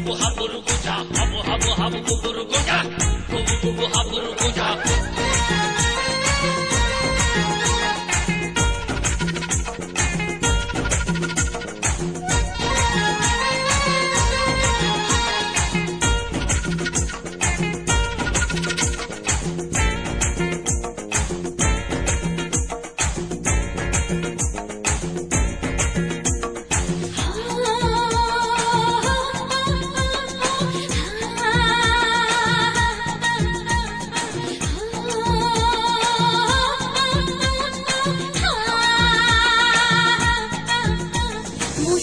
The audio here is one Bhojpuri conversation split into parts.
gubu haburu guja, habu guburu guja, gubu haburu guja.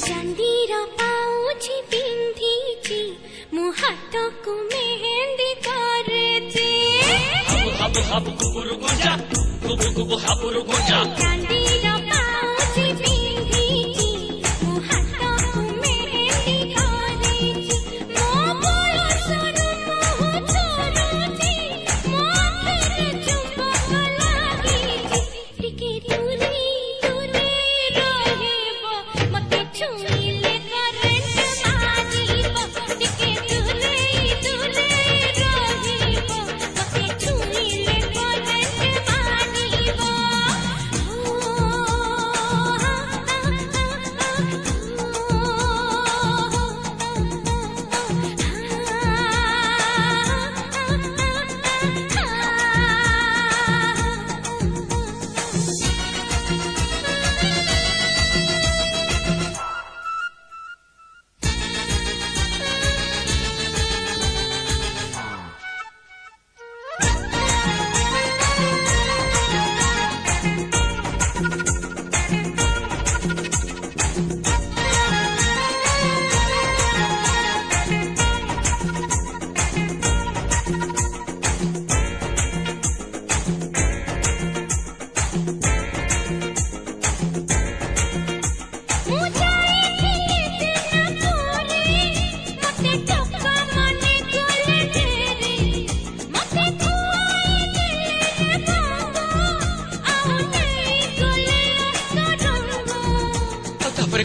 चंदीरा पाउछि पिंधिछि मु हाथकु मेहंदी करेछि हबु गुबुरु गुजा गुबु हाबुरु गुजा चंदीरा पाउछि पिंधिछि मु हाथकु मेहंदी करेछि मो बयसरु मुह चोरुछि मो आखिरे चुंबक लागिछि टिके दूरे दूरे रहिबो मते छुइले करंट मारिबो टिके दूरे दूरे रहिबो मते छुइले करंट मारिबो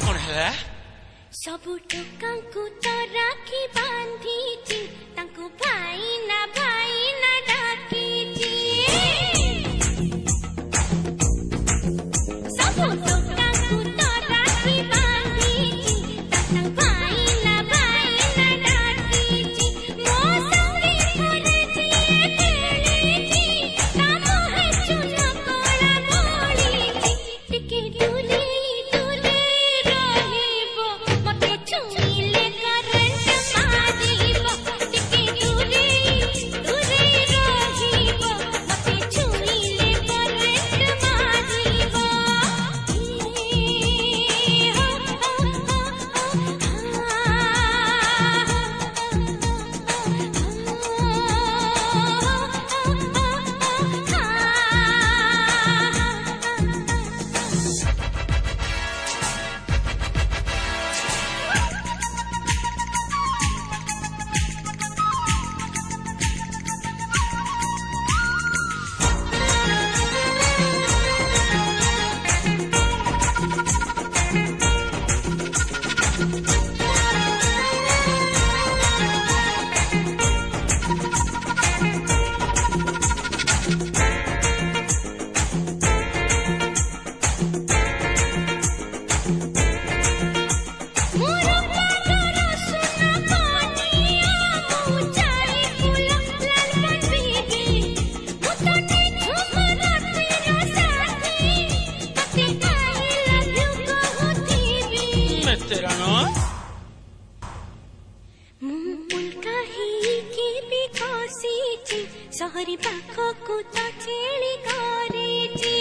कौन है सबु टोकांकु तो राखी बांधीची तांकु भाई ना डाकीची सबु टोकांकु तो राखी बांधीची तांकु भाई ना डाकीची मो संगे करेची खेलीची कामो है चुना कोला बोलीची टिके दूरे दूरे रहिबो मते छुइले करंट मारिबो टिके दूरे दूरे रहिबो मते छुइले करंट मारिबो सहरी पाखकु तो छेली करेची